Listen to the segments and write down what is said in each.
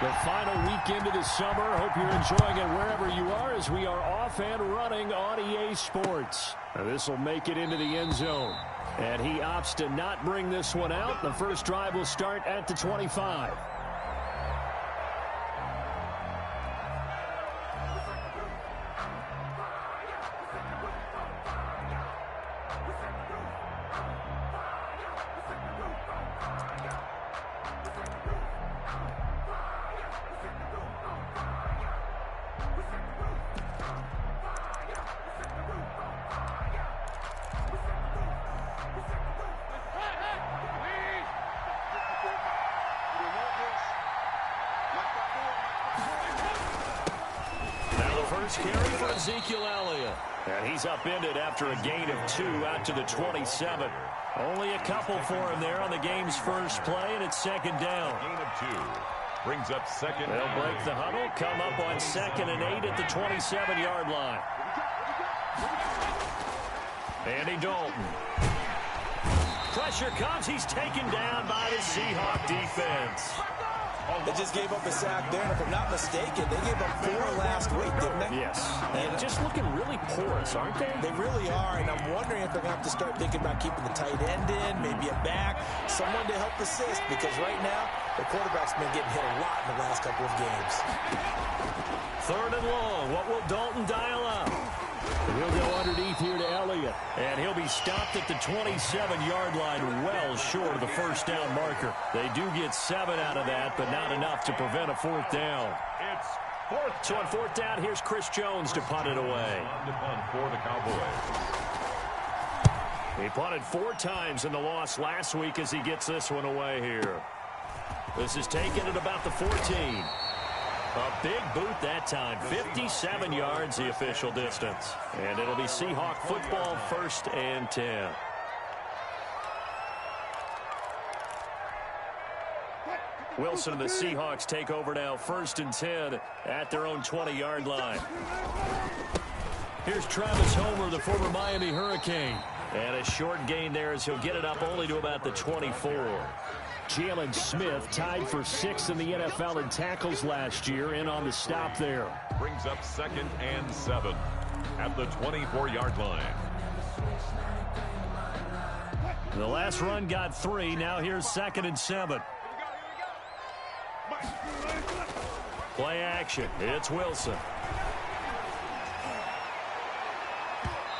The final weekend of the summer. Hope you're enjoying it wherever you are as we are off and running on EA Sports. This will make it into the end zone. And he opts to not bring this one out. The first drive will start at the 25. Carry for Ezekiel Elliott. And he's upended after a gain of 2 out to the 27. Only a couple for him there on the game's first play, and it's second down. Gain of 2 brings up second. They'll break the huddle, come up on 2nd and 8 at the 27-yard line. Andy Dalton. Pressure comes. He's taken down by the Seahawk defense. They just gave up a sack there, and if I'm not mistaken, they gave up 4 last week, didn't they? Yes. And just looking really porous, aren't they? They really are, and I'm wondering if they're going to have to start thinking about keeping the tight end in, maybe a back, someone to help assist, because right now, the quarterback's been getting hit a lot in the last couple of games. 3rd and long. What will Dalton dial up? He'll go underneath here to Elliott, and he'll be stopped at the 27-yard line, well short of the first down marker. They do get 7 out of that, but not enough to prevent a 4th down. It's 4th. So on 4th down, here's Chris Jones to punt it away. To punt for the Cowboys. He punted 4 times in the loss last week as he gets this one away here. This is taken at about the 14. A big boot that time. 57 yards the official distance. And it'll be Seahawk football, 1st and 10. Wilson and the Seahawks take over now, 1st and 10 at their own 20-yard line. Here's Travis Homer, the former Miami Hurricane. And a short gain there as he'll get it up only to about the 24. Jalen Smith tied for 6th in the NFL in tackles last year, in on the stop there. Brings up 2nd and 7 at the 24-yard line. The last run got 3. Now here's 2nd and 7. Play action. It's Wilson.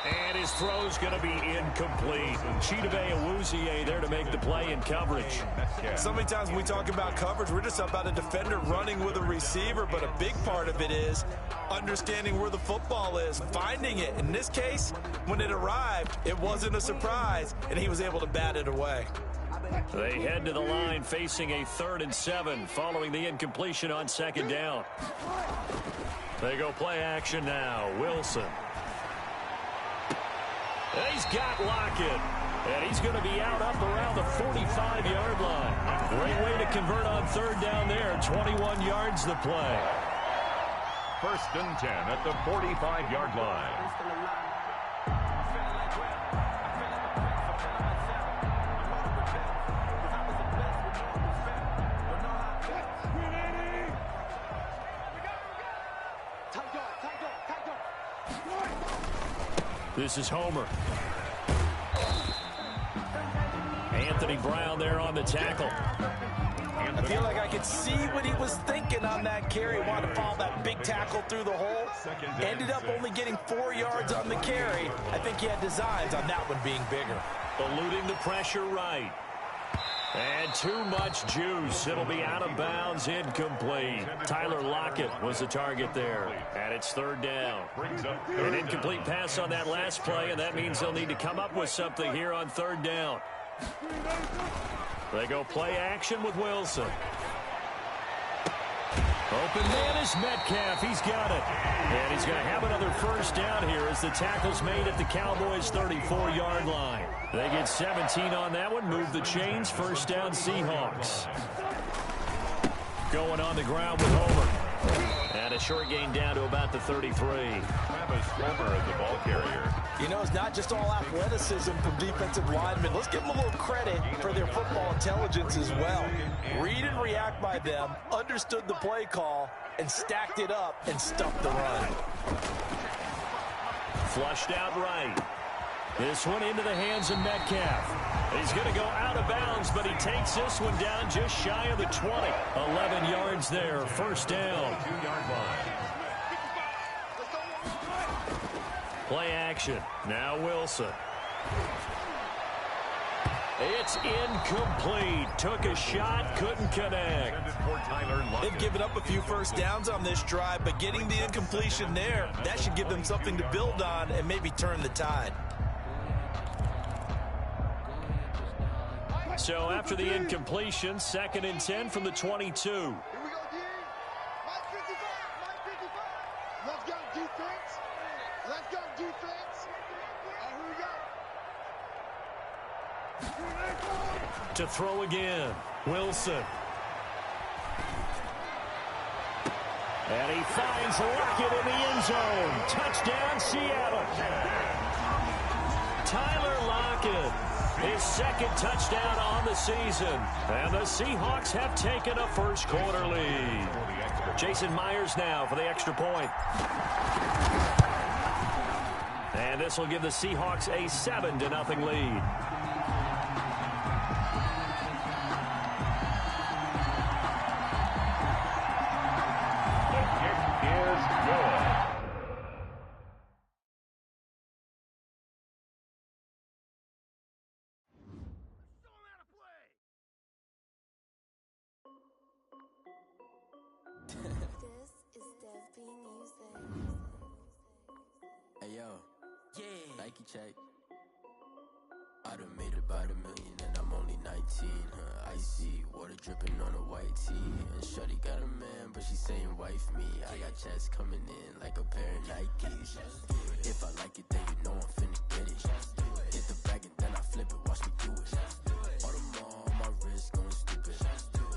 And his throw's going to be incomplete. Chidobe Awuzie there to make the play in coverage. So many times when we talk about coverage, we're just about a defender running with a receiver, but a big part of it is understanding where the football is, finding it. In this case, when it arrived, it wasn't a surprise, and he was able to bat it away. They head to the line facing a 3rd and 7 following the incompletion on 2nd down. They go play action now. Wilson. And he's got Lockett. And he's going to be out up around the 45-yard line. Great way to convert on 3rd down there. 21 yards the play. 1st and 10 at the 45-yard line. This is Homer. Anthony Brown there on the tackle. I feel like I could see what he was thinking on that carry. Wanted to follow that big tackle through the hole. Ended up only getting 4 yards on the carry. I think he had designs on that one being bigger. Eluding the pressure right. And too much juice. It'll be out of bounds, incomplete. Tyler Lockett was the target there. And it's 3rd down. An incomplete pass on that last play, and that means they'll need to come up with something here on 3rd down. They go play action with Wilson. Open man is Metcalf. He's got it. And he's going to have another 1st down here as the tackle's made at the Cowboys' 34-yard line. They get 17 on that one. Move the chains. 1st down Seahawks. Going on the ground with Homer. And a short gain down to about the 33. Travis Homer is the ball carrier. You know, it's not just all athleticism from defensive linemen. Let's give them a little credit for their football intelligence as well. Read and react by them, understood the play call, and stacked it up and stuffed the run. Flushed out right. This one into the hands of Metcalf. He's going to go out of bounds, but he takes this one down just shy of the 20. 11 yards there, first down. 2-yard line. Play action. Now Wilson. It's incomplete. Took a shot, couldn't connect. They've given up a few first downs on this drive, but getting the incompletion there, that should give them something to build on and maybe turn the tide. So after the incompletion, 2nd and 10 from the 22. Here we go, D. Mike 55. Let's go, defense. Let's go, defense. Here we go. To throw again, Wilson. And he finds Lockett in the end zone. Touchdown, Seattle. Tyler Lockett, his 2nd touchdown on the season. And the Seahawks have taken a first-quarter lead. Jason Myers now for the extra point. And this will give the Seahawks a 7-0 lead. Nike check. I done made about $1 million and I'm only 19. Icy water dripping on a white tee. And shorty got a man, but she saying wife me. I got checks coming in like a pair of Nikes. If I like it, then you know I'm finna get it. Hit the bag and then I flip it. Watch me do it. All them on my wrist going stupid.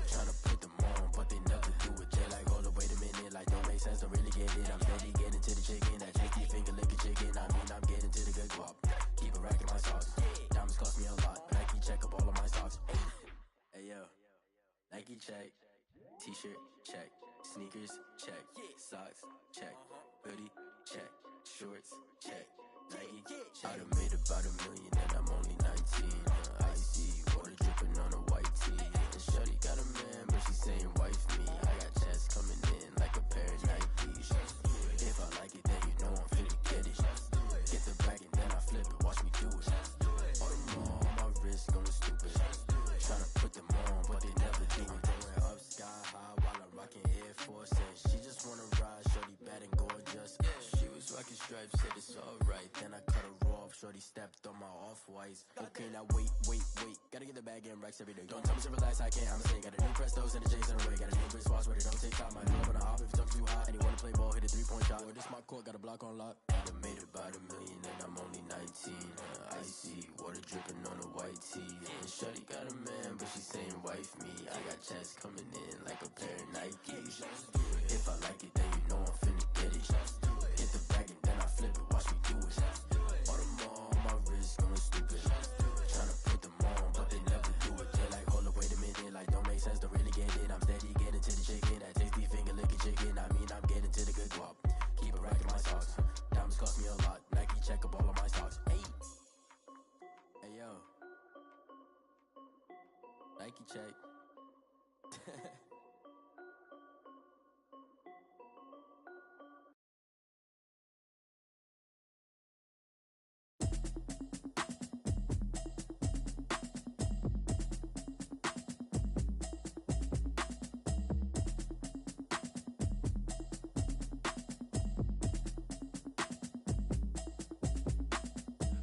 Tryna put them on, but they never do it. They like, hold up, wait a minute. Like, don't make sense, don't really get it. I'm steady getting to the chicken. That tasty finger licking chicken. I mean, I'm getting to the good guap. Keep a rack in my sauce. Diamonds cost me a lot. Nike check up all of my stocks. Hey, yo. Nike check. T-shirt check. Sneakers check. Socks check. Hoodie check. Shorts check. Nike check. I done made about $1 million and I'm only 19. Icy water dripping on a white tee. And shorty got a man, but she saying wife me. I got checks coming in like a pair of Nikes. If I like it, then you know I'm finna get it. Get the bag and then I flip it. Watch me do it. All them on my wrist going stupid. Tryna put them on, but they never do it. Going up sky high while I'm rocking Air Force. And she just wanna ride, shorty bad and gorgeous. She was rocking stripes, said it's alright. Then I cut her off, shorty stepped on my off-whites. Okay, now wait. Gotta get the bag and racks every day. Don't tell me to relax, I can't, I'm saying. Got a new Prestos and a J's in the way. Got a new Chris Foss, but it don't take time. I know when I hop if it's up too hot. And he wanna play ball, hit a 3-point shot. Or this my court, got a block on lock. I done made about $1 million and I'm only 19. Icy water dripping on a white tee. And shorty got a man, but she saying wife me. I got checks coming in like a pair of Nikes. If I like it, then you know I'm finna get it. Hit the bag and then I flip it. Watch me do it. All them on my wrist going stupid. Tryna put them on, but they never do it. They like, hold up, wait a minute. Like, don't make sense, don't really get it. I'm steady getting to the chicken. That tasty finger licking chicken. I mean, I'm getting to the good guap. Keep a rack in my socks. Diamonds cost me a lot. Nike check up all of my stocks. Hey yo. Nike check.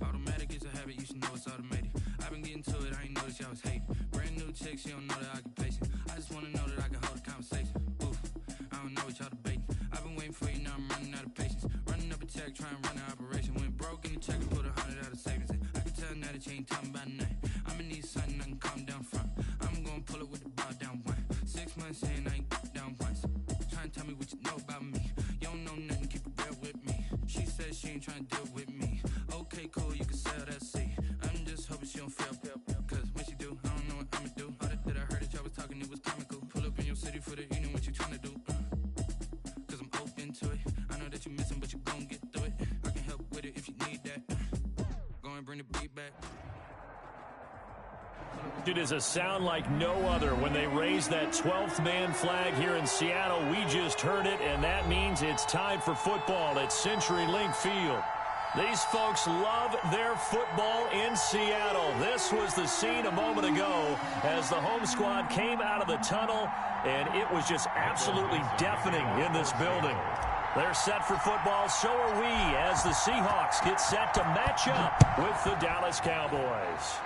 Automatic is a habit, you should know it's automated. I've been getting to it, I ain't noticed y'all was hating. Brand new chick, she don't know the occupation. I just wanna know that I can hold a conversation. Oof, I don't know what y'all debating. I've been waiting for you, now I'm running out of patience. Running up a check, trying to run an operation. Went broke in the check and put 100 out of savings in. I can tell now that you ain't talking about nothing. I'ma need something I can calm down from. I'm gonna pull it with the bar down one. 6 months in, I ain't down once. Trying to tell me what you know about me. ain't trying to deal with me. Okay, cool, you can sell that seat. I'm just hoping she don't fail. Cause when she do, I don't know what I'ma do. All that I heard that y'all was talking, it was comical. Pull up in your city for the evening, what you trying to do? Cause I'm open to it. I know that you missing, but you gon' get through it. I can help with it if you need that. Go and bring the beat back. It is a sound like no other when they raise that 12th man flag here in Seattle. We just heard it, and that means it's time for football at CenturyLink Field. These folks love their football in Seattle. This was the scene a moment ago as the home squad came out of the tunnel, and it was just absolutely deafening in this building. They're set for football, so are we, as the Seahawks get set to match up with the Dallas Cowboys.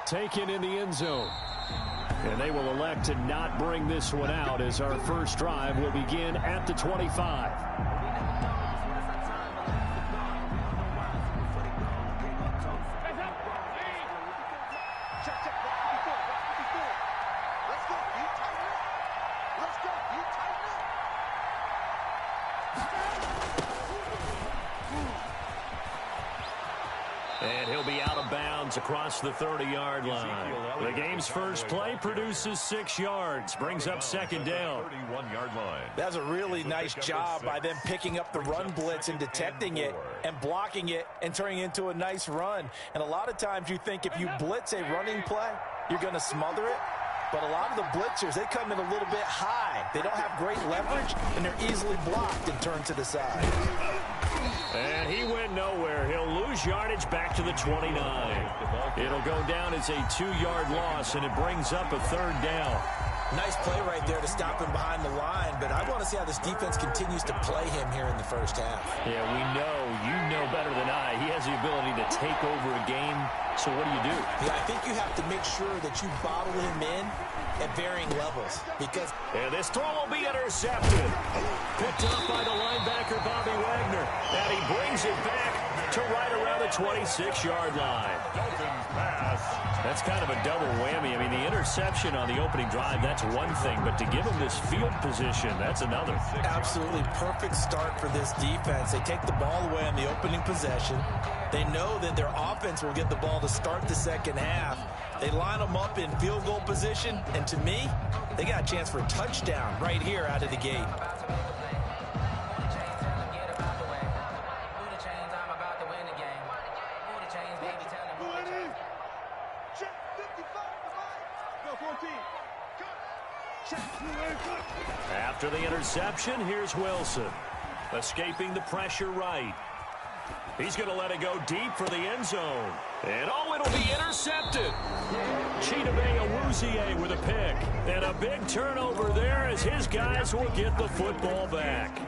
Taken in the end zone. And they will elect to not bring this one out as our first drive will begin at the 25. And he'll be out of bounds across the 30-yard line. The game's first play produces 6 yards, brings up second down. 31-yard line. That's a really nice job by them picking up the run blitz and detecting it and blocking it and turning it into a nice run. And a lot of times you think if you blitz a running play, you're going to smother it. But a lot of the blitzers, they come in a little bit high. They don't have great leverage, and they're easily blocked and turned to the side. And he went nowhere. He'll lose yardage back to the 29. It'll go down as a 2-yard loss, and it brings up a third down. Nice play right there to stop him behind the line, but I want to see how this defense continues to play him here in the first half. Yeah, we know, you know better than I, he has the ability to take over a game, so what do you do? Yeah, I think you have to make sure that you bottle him in at varying levels, because... And this throw will be intercepted. Picked up by the linebacker, Bobby Wagner, and he brings it back to right around the 26-yard line. Dalton's pass. That's kind of a double whammy. I mean, the interception on the opening drive, that's one thing, but to give him this field position, that's another. Absolutely perfect start for this defense. They take the ball away on the opening possession. They know that their offense will get the ball to start the second half. They line them up in field goal position, and to me, they got a chance for a touchdown right here out of the gate. After the interception, here's Wilson. Escaping the pressure right. He's going to let it go deep for the end zone. And oh, it'll be intercepted. Chidobe Awuzie with a pick. And a big turnover there as his guys will get the football back.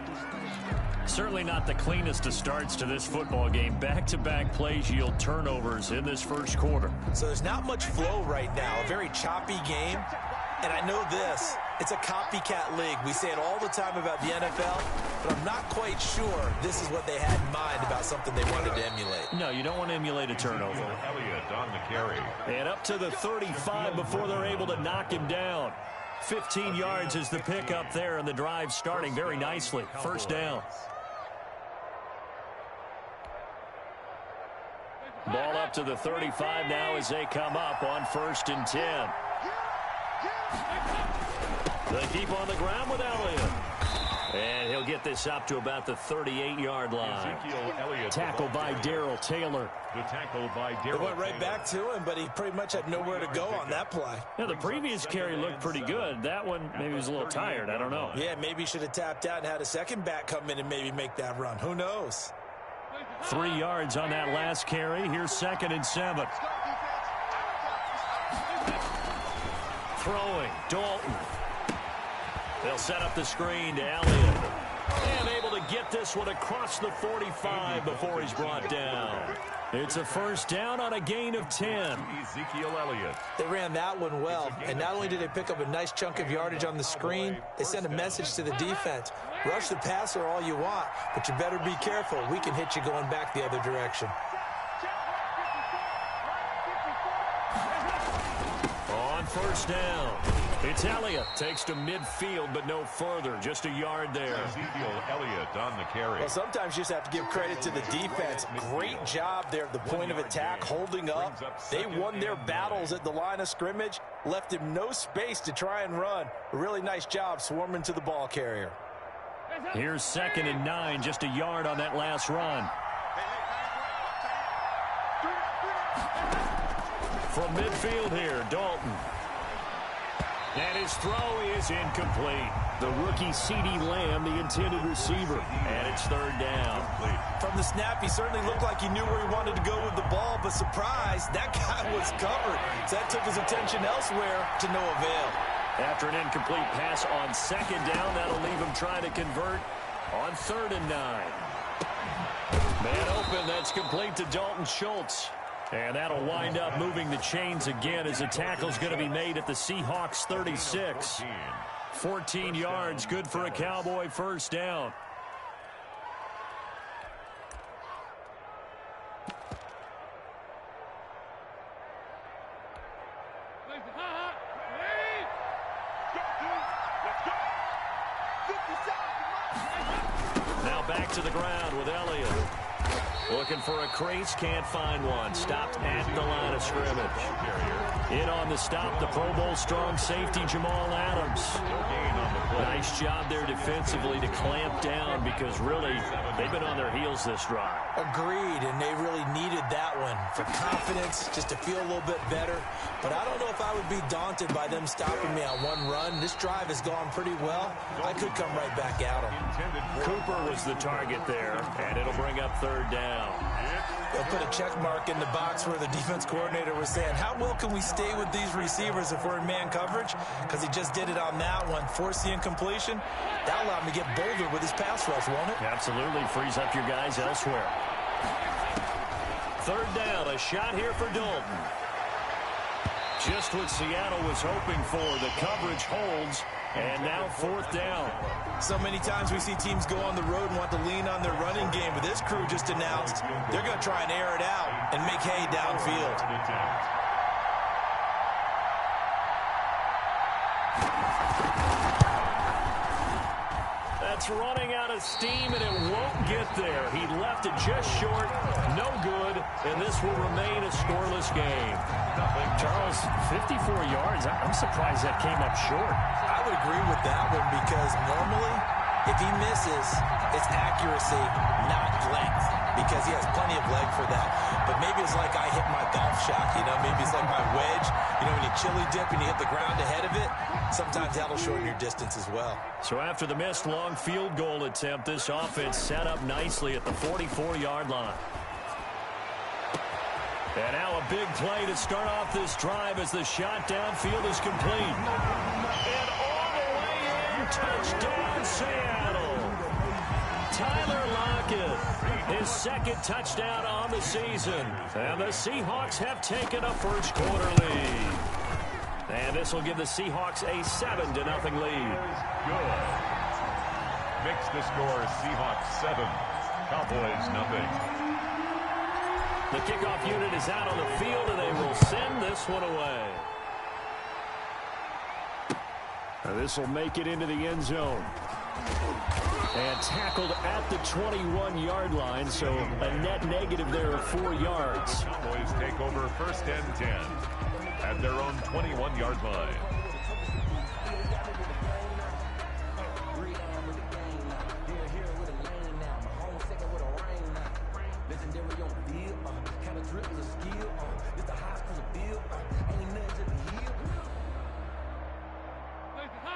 Certainly not the cleanest of starts to this football game. Back-to-back plays yield turnovers in this first quarter. So there's not much flow right now. A very choppy game. And I know this, it's a copycat league. We say it all the time about the NFL, but I'm not quite sure this is what they had in mind about something they wanted to emulate. No, you don't want to emulate a turnover. Elliott on the carry. And up to the 35 before they're able to knock him down. 15 yards is the pickup there, and the drive starting very nicely. First down. Ball up to the 35 now as they come up on 1st and 10. They keep on the ground with Elliott. And he'll get this up to about the 38-yard line. Tackled by Darrell Taylor. The tackle by Darrell Taylor. It went right back to him, but he pretty much had nowhere to go on that play. Yeah, the previous carry looked pretty good. That one, maybe was a little tired. I don't know. Yeah, maybe he should have tapped out and had a second back come in and maybe make that run. Who knows? 3 yards on that last carry. Here's 2nd and 7. Throwing, Dalton. They'll set up the screen to Elliott. And able to get this one across the 45 before he's brought down. It's a first down on a gain of 10. Ezekiel Elliott. They ran that one well, and not only did they pick up a nice chunk of yardage on the screen, they sent a message to the defense. Rush the passer all you want, but you better be careful. We can hit you going back the other direction. On first down. It's Elliott. Takes to midfield, but no further. Just a yard there. Ezekiel Elliott on the carry. Well, sometimes you just have to give credit to the defense. Great job there at the point of attack, holding up. They won their battles at the line of scrimmage, left him no space to try and run. A really nice job swarming to the ball carrier. Here's 2nd and 9, just a yard on that last run. From midfield here, Dalton. And his throw is incomplete. The rookie CeeDee Lamb, the intended receiver. And it's 3rd down. From the snap, he certainly looked like he knew where he wanted to go with the ball, but surprise, that guy was covered. So that took his attention elsewhere to no avail. After an incomplete pass on 2nd down, that'll leave him trying to convert on 3rd and 9. Man open, that's complete to Dalton Schultz. And that'll wind up moving the chains again as a tackle's going to be made at the Seahawks 36. 14 yards, good for a Cowboy 1st down. Now back to the ground with Elliott. Looking for a crease, can't find one. Stopped at the line of scrimmage. In on the stop, the Pro Bowl strong safety, Jamal Adams. Nice job there defensively to clamp down because really they've been on their heels this drive. Agreed, and they really needed that one for confidence, just to feel a little bit better. But I don't know if I would be daunted by them stopping me on one run. This drive has gone pretty well. I could come right back at them. Cooper was the target there, and it'll bring up 3rd down. They'll put a check mark in the box where the defense coordinator was saying, how well can we stay with these receivers if we're in man coverage? Because he just did it on that one. Force the incompletion. That'll allow him to get bolder with his pass rush, won't it? Absolutely. Frees up your guys elsewhere. 3rd down. A shot here for Dalton. Just what Seattle was hoping for. The coverage holds. And now 4th down. So many times we see teams go on the road and want to lean on their running game, but this crew just announced they're going to try and air it out and make hay downfield. That's running out of steam, and it won't get there. He left it just short, no good, and this will remain a scoreless game. Charles, 54 yards. I'm surprised that came up short. I would agree with that one because normally, if he misses, it's accuracy, not length, because he has plenty of leg for that. But maybe it's like I hit my golf shot, you know, maybe it's like my wedge. You know, when you chili dip and you hit the ground ahead of it, sometimes that'll shorten your distance as well. So after the missed long field goal attempt, this offense set up nicely at the 44-yard line. And now a big play to start off this drive as the shot downfield is complete. And all the way in, touchdown Seattle. Tyler Lockett, his 2nd touchdown on the season. And the Seahawks have taken a first-quarter lead. And this will give the Seahawks a 7-0 lead. Good. Makes the score Seahawks 7, Cowboys 0. The kickoff unit is out on the field, and they will send this one away. This will make it into the end zone. And tackled at the 21-yard line, so a net negative there of 4 yards. Cowboys take over 1st and 10 at their own 21-yard line.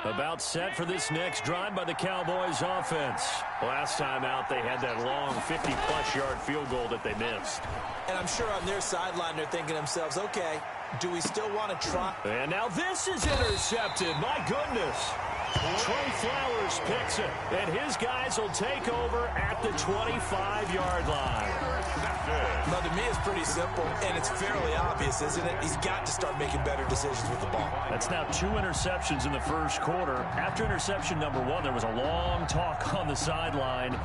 About set for this next drive by the Cowboys offense. Last time out, they had that long 50-plus yard field goal that they missed. And I'm sure on their sideline, they're thinking to themselves, okay, do we still want to try? And now this is intercepted. My goodness. Trey Flowers picks it, and his guys will take over at the 25-yard line. Now, to me, it's pretty simple, and it's fairly obvious, isn't it? He's got to start making better decisions with the ball. That's now 2 interceptions in the first quarter. After interception number 1, there was a long talk on the sideline.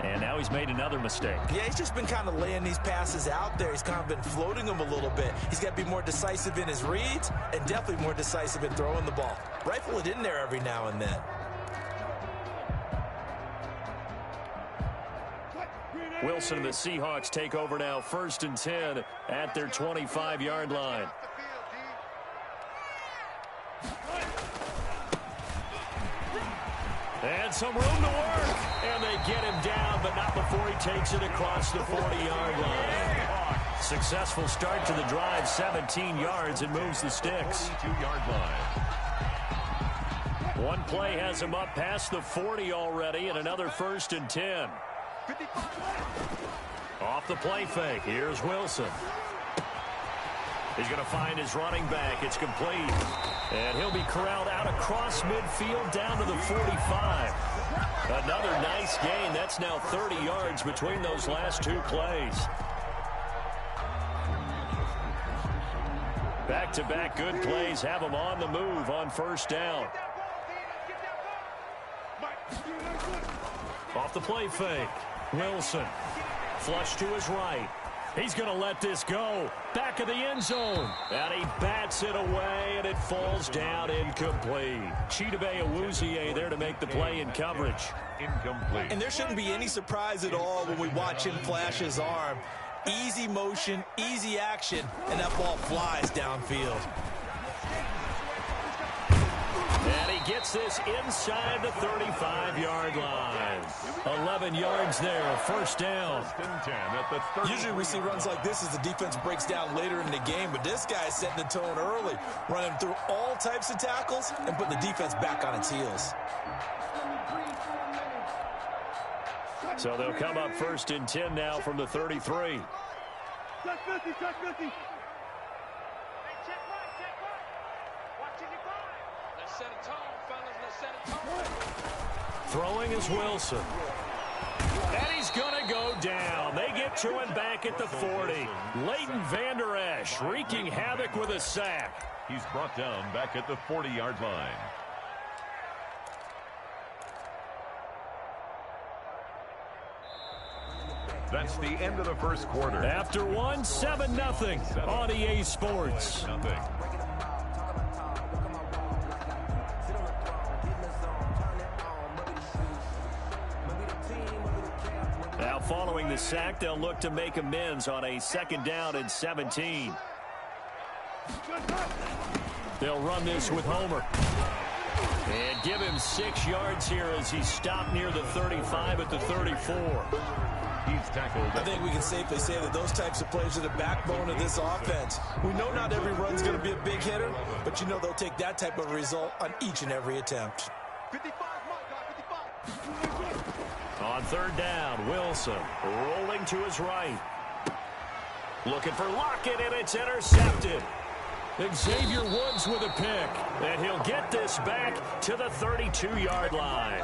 And now he's made another mistake. Yeah, he's just been kind of laying these passes out there. He's kind of been floating them a little bit. He's got to be more decisive in his reads and definitely more decisive in throwing the ball. Rifle it in there every now and then. Wilson and the Seahawks take over now, 1st and 10 at their 25-yard line. And some room to work. And they get him down, but not before he takes it across the 40-yard line. Successful start to the drive, 17 yards, and moves the sticks. 2-yard line. One play has him up past the 40 already, and another 1st and 10. Off the play fake. Here's Wilson. He's going to find his running back. It's complete. And he'll be corralled out across midfield down to the 45. Another nice gain. That's now 30 yards between those last two plays. Back-to-back good plays have him on the move on 1st down. Off the play fake. Wilson. Flush to his right. He's going to let this go. Back of the end zone. And he bats it away, and it falls down incomplete. Chidobe Awuzie there to make the play in coverage. Incomplete. And there shouldn't be any surprise at all when we watch him flash his arm. Easy motion, easy action, and that ball flies downfield. And he gets this inside the 35-yard line. 11 yards there, 1st down. Usually we see runs like this as the defense breaks down later in the game, but this guy's setting the tone early, running through all types of tackles and putting the defense back on its heels. So they'll come up 1st and 10 now from the 33. Throwing is Wilson. And he's going to go down. They get to him back at the 40. Leighton Vander Esch wreaking havoc with a sack. He's brought down back at the 40-yard line. That's the end of the 1st quarter. After one, 7-0 on EA Sports. 7-0. Now following the sack, they'll look to make amends on a 2nd down and 17. They'll run this with Homer. And give him 6 yards here as he's stopped near the 35 at the 34. He's tackled. I think we can safely say that those types of plays are the backbone of this offense. We know not every run's going to be a big hitter, but you know they'll take that type of result on each and every attempt. 55, On 3rd down, Wilson rolling to his right. Looking for Lockett, and it's intercepted. Xavier Woods with a pick, and he'll get this back to the 32-yard line.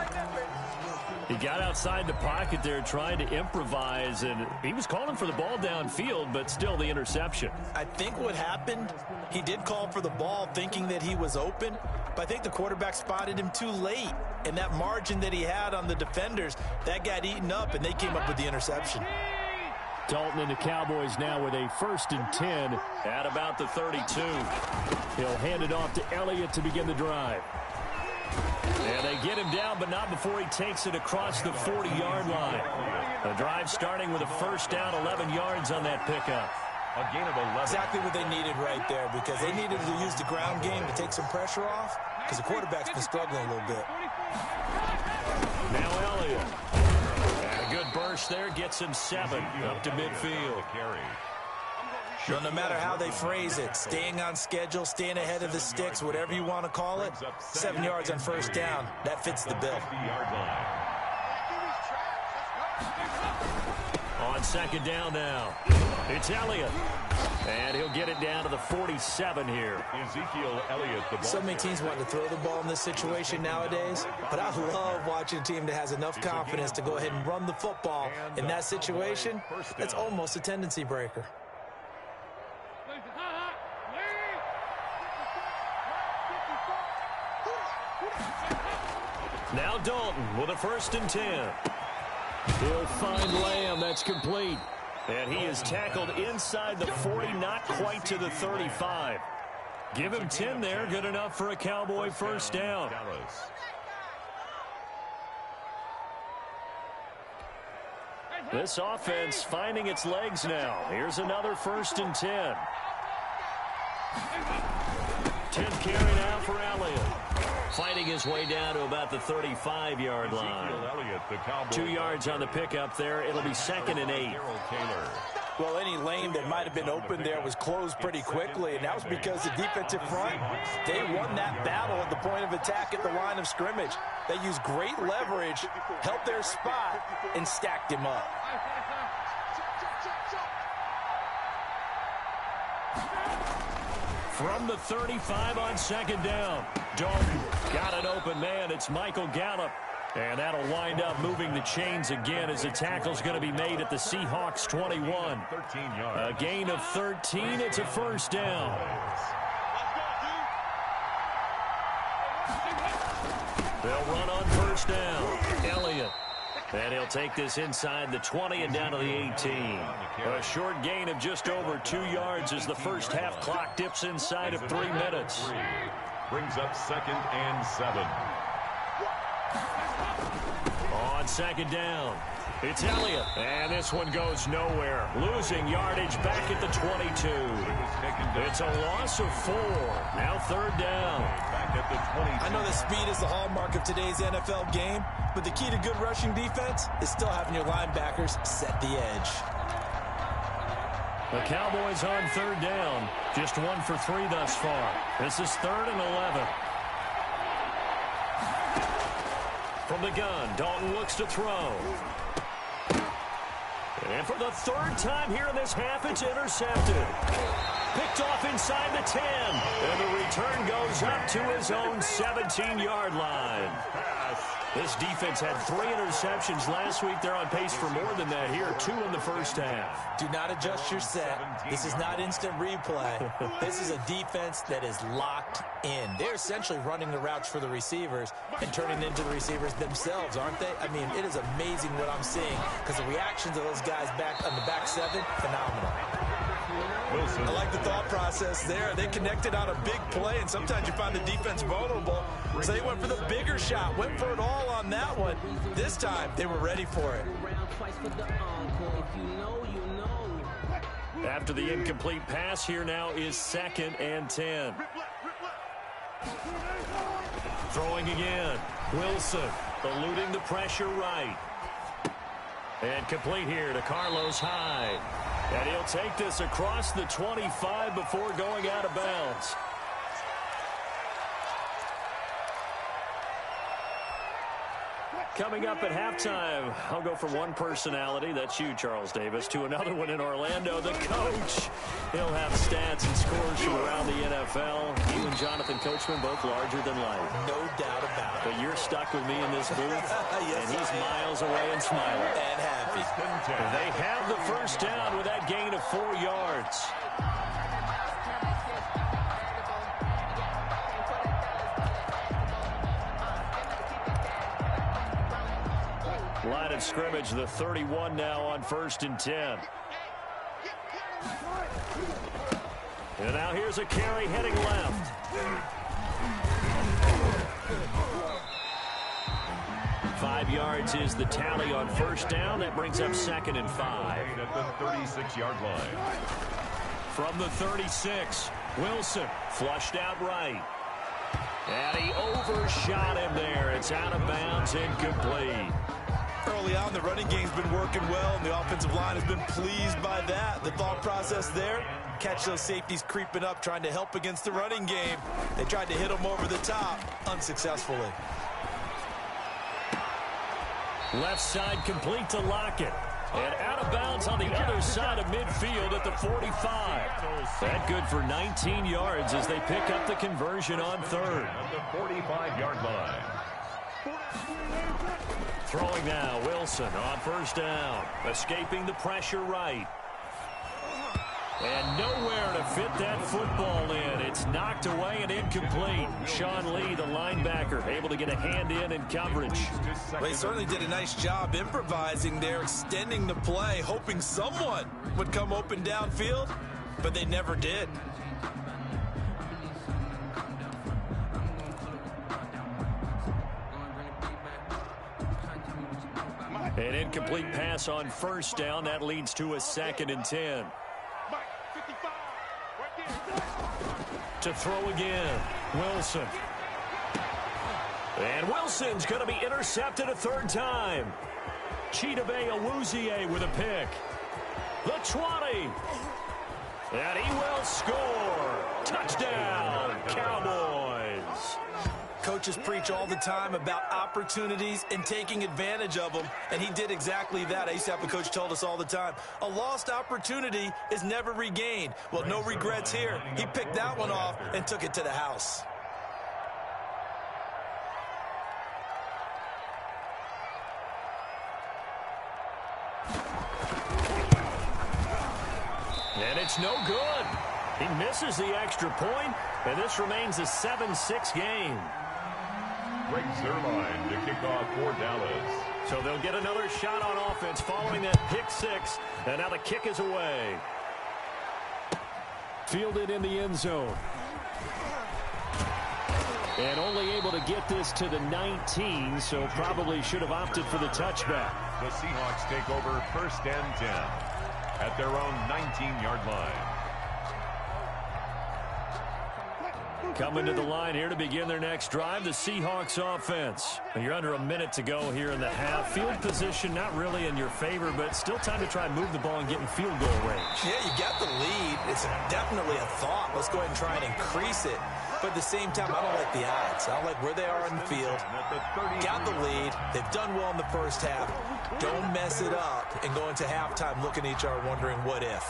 He got outside the pocket there trying to improvise, and he was calling for the ball downfield, but still the interception. I think what happened, he did call for the ball thinking that he was open, but I think the quarterback spotted him too late, and that margin that he had on the defenders, that got eaten up, and they came up with the interception. Dalton and the Cowboys now with a 1st and 10 at about the 32. He'll hand it off to Elliott to begin the drive. And they get him down, but not before he takes it across the 40-yard line. The drive starting with a 1st down, 11 yards on that pickup. A gain of 11. Exactly what they needed right there, because they needed to use the ground game to take some pressure off, because the quarterback's been struggling a little bit. Now Elliott. And a good burst there gets him 7 up to midfield. So no matter how they phrase it, staying on schedule, staying ahead of the sticks, whatever you want to call it, 7 yards on 1st down, that fits the bill. On 2nd down now, it's Elliott. And he'll get it down to the 47 here. Ezekiel Elliott, the ball. So many teams want to throw the ball in this situation nowadays, but I love watching a team that has enough confidence to go ahead and run the football in that situation. That's almost a tendency breaker. Now Dalton with a 1st and 10. He'll find Lamb. That's complete. And he is tackled inside the 40, not quite to the 35. Give him 10 there. Good enough for a Cowboy first down. This offense finding its legs now. Here's another 1st and 10. 10 carry now for Elliott. Fighting his way down to about the 35-yard line. 2 yards on the pickup there. It'll be 2nd and 8. Well, any lane that might have been open there was closed pretty quickly, and that was because the defensive front, they won that battle at the point of attack at the line of scrimmage. They used great leverage, held their spot, and stacked him up. From the 35 on 2nd down. Dalton got an open man. It's Michael Gallup. And that'll wind up moving the chains again as the tackle's going to be made at the Seahawks 21. 13 yards. A gain of 13. It's a first down. They'll run on first down. Elliott. And he'll take this inside the 20 and down to the 18. A short gain of just over 2 yards as the first half clock dips inside of 3 minutes. Brings up 2nd and 7. On 2nd down, it's Elliott. And this one goes nowhere. Losing yardage back at the 22. It's a loss of 4. Now 3rd down. Back at the 22. I know that speed is the hallmark of today's NFL game, but the key to good rushing defense is still having your linebackers set the edge. The Cowboys on 3rd down. Just 1 for 3 thus far. This is 3rd and 11. From the gun, Dalton looks to throw. And for the 3rd time here in this half, it's intercepted. Picked off inside the 10. And the return goes up to his own 17-yard line. This defense had 3 interceptions last week. They're on pace for more than that here. 2 in the first half. Do not adjust your set. This is not instant replay. This is a defense that is locked in. They're essentially running the routes for the receivers and turning into the receivers themselves, aren't they? I mean, it is amazing what I'm seeing because the reactions of those guys back on the back 7, phenomenal. Wilson. I like the thought process there. They connected on a big play, and sometimes you find the defense vulnerable. So they went for the bigger shot, went for it all on that one. This time, they were ready for it. After the incomplete pass, here now is 2nd and 10. Throwing again. Wilson eluding the pressure right. And complete here to Carlos Hyde. And he'll take this across the 25 before going out of bounds. Coming up at halftime, I'll go from one personality, that's you, Charles Davis, to another one in Orlando, the coach. He'll have stats and scores from around the NFL. You and Jonathan Coachman, both larger than life. No doubt about it. But you're stuck with me in this booth, Yes, and he's miles away and smiling. And happy. They have the first down with that gain of 4 yards. Line of scrimmage, the 31 now on 1st and 10. And now here's a carry heading left. Five yards is the tally on first down. That brings up 2nd and 5. At the 36-yard line. From the 36, Wilson flushed out right. And he overshot him there. It's out of bounds, incomplete. Early on, the running game's been working well, and the offensive line has been pleased by that. The thought process there, catch those safeties creeping up, trying to help against the running game. They tried to hit them over the top, unsuccessfully. Left side complete to Lockett. And out of bounds on the other side of midfield at the 45. That good for 19 yards as they pick up the conversion on 3rd. At the 45-yard line. Throwing now, Wilson on first down. Escaping the pressure right. And nowhere to fit that football in. It's knocked away and incomplete. Sean Lee, the linebacker, able to get a hand in coverage. Well, he certainly did a nice job improvising there, extending the play, hoping someone would come open downfield, but they never did. An incomplete pass on first down. That leads to a 2nd and 10. To throw again, Wilson. And Wilson's going to be intercepted a 3rd time. Chidobe Awuzie with a pick. The 20. And he will score. Touchdown, Cowboys. Coaches preach all the time about opportunities and taking advantage of them, and he did exactly that. I used to have a coach told us all the time, a lost opportunity is never regained. Well, no regrets here. He picked that one off and took it to the house. And it's no good. He misses the extra point, and this remains a 7-6 game. Greg Zuerlein to kick off for Dallas. So they'll get another shot on offense following that pick 6, and now the kick is away. Fielded in the end zone. And only able to get this to the 19, so probably should have opted for the touchback. The Seahawks take over 1st and 10 at their own 19-yard line. Coming to the line here to begin their next drive, the Seahawks offense. You're under a minute to go here in the half. Field position not really in your favor, but still time to try and move the ball and get in field goal range. Yeah, you got the lead. It's definitely a thought. Let's go ahead and try and increase it. But at the same time, I don't like the odds. I don't like where they are on the field. Got the lead. They've done well in the first half. Don't mess it up and go into halftime looking at each other wondering what if.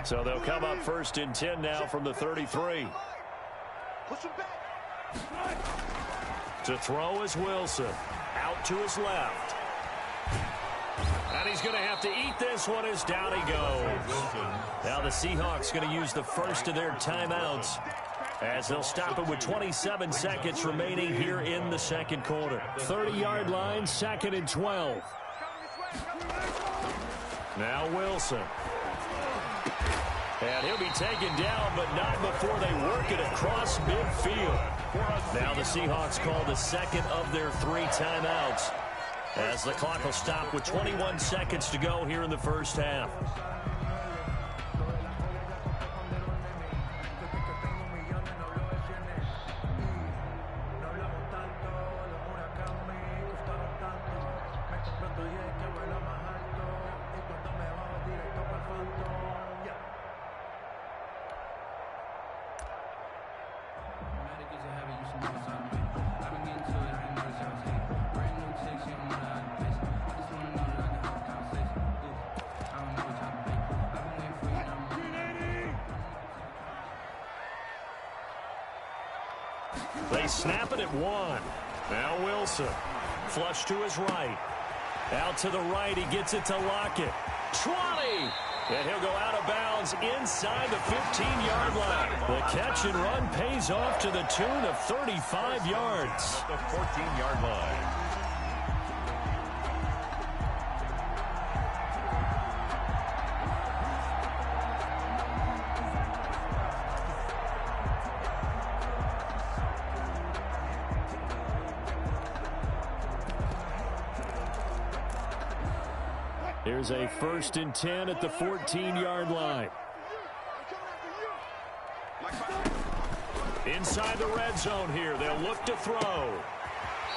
So they'll come up 1st and 10 now from the 33. To throw is Wilson. Out to his left. And he's going to have to eat this one as down he goes. Now the Seahawks going to use the first of their timeouts as they'll stop it with 27 seconds remaining here in the 2nd quarter. 30-yard line, 2nd and 12. Now Wilson. And he'll be taken down, but not before they work it across midfield. Now the Seahawks call the 2nd of their 3 timeouts as the clock will stop with 21 seconds to go here in the first half. They snap it at 1. Now Wilson. Flush to his right. Out to the right. He gets it to Lockett. 20. And he'll go out of bounds inside the 15-yard line. The catch and run pays off to the tune of 35 yards. The 14-yard line. Here's a 1st and 10 at the 14-yard line. Inside the red zone here. They'll look to throw.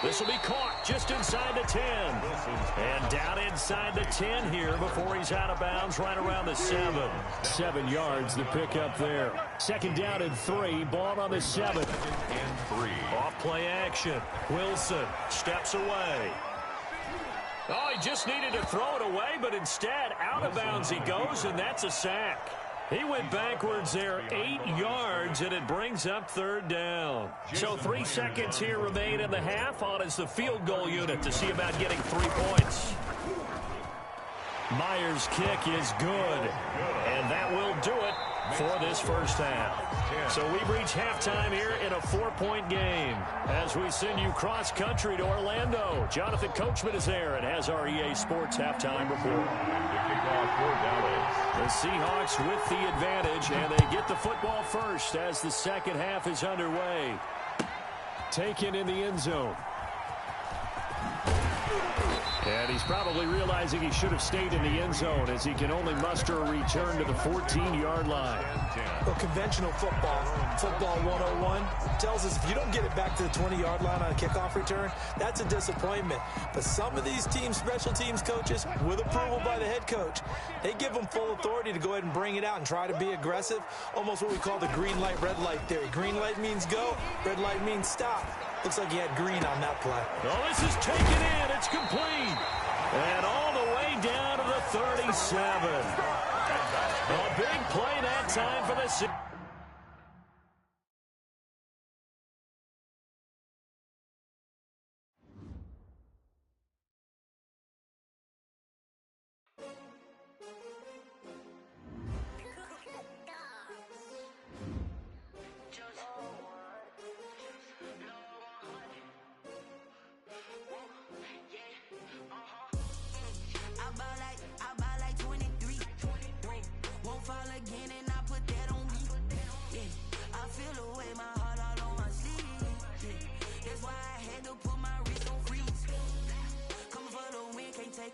This will be caught just inside the 10. And down inside the 10 here before he's out of bounds right around the 7. 7 yards the pickup there. 2nd down and 3. Ball on the 7. And 3. Off play action. Wilson steps away. Oh, he just needed to throw it away, but instead out of bounds he goes, and that's a sack. He went backwards there 8 yards, and it brings up 3rd down. So 3 seconds here remain in the half. On is the field goal unit to see about getting 3 points. Myers' kick is good, and that will do it for this first half. So we've reached halftime here in a 4-point game. As we send you cross-country to Orlando, Jonathan Coachman is there and has our EA Sports halftime report. The Seahawks with the advantage, and they get the football first as the second half is underway. Taken in the end zone. And he's probably realizing he should have stayed in the end zone as he can only muster a return to the 14-yard line. Well, conventional football 101, tells us if you don't get it back to the 20-yard line on a kickoff return, that's a disappointment. But some of these teams, special teams coaches, with approval by the head coach, they give them full authority to go ahead and bring it out and try to be aggressive, almost what we call the green light, red light theory. Green light means go, red light means stop. Looks like he had green on that play. Oh, this is taken in. It's complete. And all the way down to the 37. A big play that time for the Seahawks.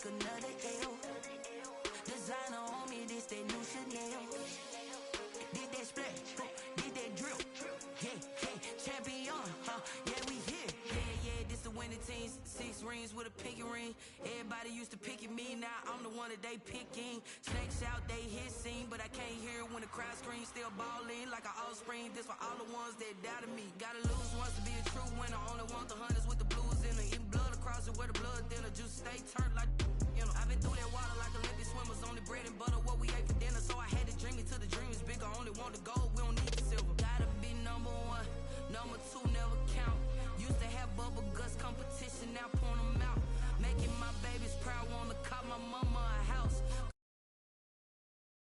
Another L. Designer on me, this that new Chanel. Did that splash, did that drill. Yeah, champion, yeah, we here. Yeah, this the winning team. 6 rings with a pinky ring. Everybody used to pick at me, now I'm the one that they picking. Snakes out, they hissing, but I can't hear when the crowd screams. Still balling like an offspring. This for all the ones that doubted me. Gotta lose once to be a true winner. Only want the hunters with the blues in it. Eating blood across it where the blood thinner. Juice stay turned like. I've been through that water like Olympic swimmers. Only bread and butter, what we ate for dinner. So I had to dream it till the dream is bigger. Only want the gold, we don't need the silver. Gotta be number 1, number 2 never count. Used to have bubble guts competition, now point them out. Making my babies proud, wanna cop my mama a house.